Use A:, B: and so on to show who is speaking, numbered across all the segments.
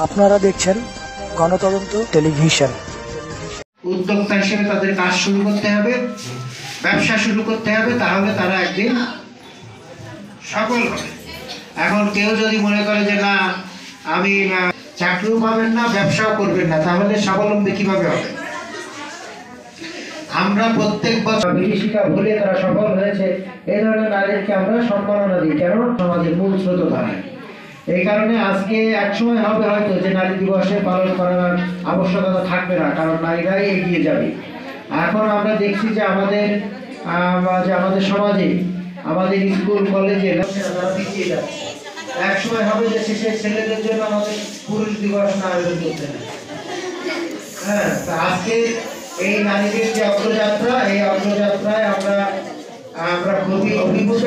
A: আপনারা দেখছেন গণতদন্ত টেলিভিশন।
B: উদ্যোক্তা হিসেবে তাদের কাজ শুরু করতে হবে, ব্যবসা শুরু করতে হবে, তাহলে তারা একদিন সফল হবে। এখন কেউ যদি মনে করে যে না আমি চাকরিও পাবেন না, ব্যবসাও করবেন না, তাহলে স্বাবলম্বী কিভাবে হবে? আমরা প্রত্যেক বছর বিভীষিকা ভুলে তারা সফল হয়েছে, এই ধরনের নারীদেরকে আমরা সম্মাননা দিই। কেন? সমাজের মূল স্রোত তারা। এই কারণে আজকে একসময় হবে হয়তো যে নারী দিবসে পালন করার আবশ্যকতা থাকবে না, কারণ নারীরাই এগিয়ে যাবে। এখন আমরা দেখছি যে আমাদের সমাজে, আমাদের স্কুল কলেজে তারা পিছিয়ে যাচ্ছে। একসময় হবে যে শেষে ছেলেদের জন্য আমাদের পুরুষ দিবস না আয়োজন করতে হবে। হ্যাঁ, আজকে এই নারীদের যে অগ্রযাত্রা, এই অগ্রযাত্রায় আমরা খুবই অভিভূত,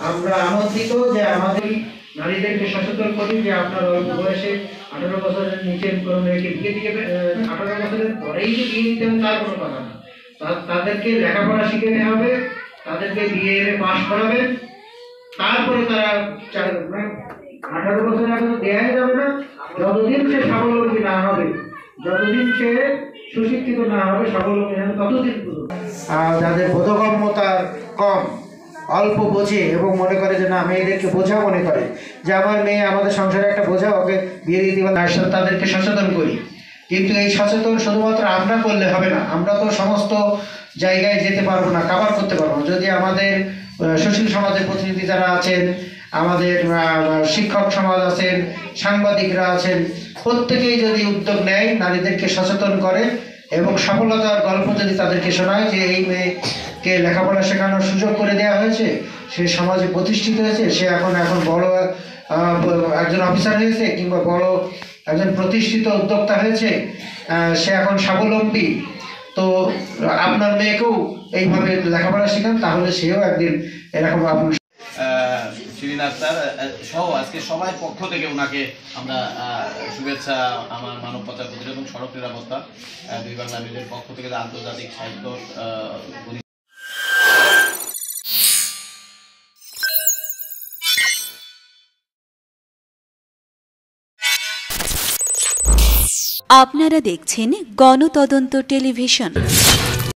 B: আমরা আনন্দিত যে আমাদের নারীদেরকে সচেতন করি যে আপনার অল্প বয়সে 18 বছরের নিচের কোনো মেয়েকে বিয়ে দিয়ে 18 বছরের পরেই যে বিয়ে দিতে হবে তার কোনো কথা না। তাদেরকে লেখাপড়া শিখাতে হবে, তাদেরকে বিয়ে পাস করাবেন, তারপরে তারা 18 বছর আগে দেয়াই যাবে না। যতদিন সে স্বাবলম্বী না হবে, যতদিন সে সুশিক্ষিত না হবে, স্বাবলম্বী হবে, ততদিন যাদের বোধগম্যতা কম, অল্প বোঝে এবং মনে করে যে না মেয়েদেরকে বোঝা মনে করে যে আমার মেয়ে আমাদের সংসারে একটা বোঝা, ওকে বিয়ে দিতে পারে, তাদেরকে সচেতন করি। কিন্তু এই সচেতন শুধুমাত্র আমরা করলে হবে না। আমরা তো সমস্ত জায়গায় যেতে পারবো না, কাভার করতে পারবো না। যদি আমাদের সুশীল সমাজের প্রতিনিধি যারা আছেন, আমাদের শিক্ষক সমাজ আছেন, সাংবাদিকরা আছেন, প্রত্যেকেই যদি উদ্যোগ নেয়, নারীদেরকে সচেতন করে এবং সফলতার গল্প যদি তাদেরকে শোনায় যে এই মেয়েকে লেখাপড়া শেখানোর সুযোগ করে দেওয়া হয়েছে, সে সমাজে প্রতিষ্ঠিত হয়েছে, সে এখন বড় একজন অফিসার হয়েছে কিংবা বড় একজন প্রতিষ্ঠিত উদ্যোক্তা হয়েছে, সে এখন স্বাবলম্বী, তো আপনার মেয়েকেও এইভাবে লেখাপড়া শেখান, তাহলে সেও একদিন এরকম আপনার
C: শিরিন আক্তার সহ আজকে সবাই পক্ষ থেকে ওনাকে আমরা শুভেচ্ছা। আমার মানব পাচার প্রতিরোধ এবং সড়ক নিরাপত্তা দুই বাংলা মিলের পক্ষ থেকে আন্তর্জাতিক সাহিত্য
D: আপনারা দেখছেন গণতদন্ত টেলিভিশন।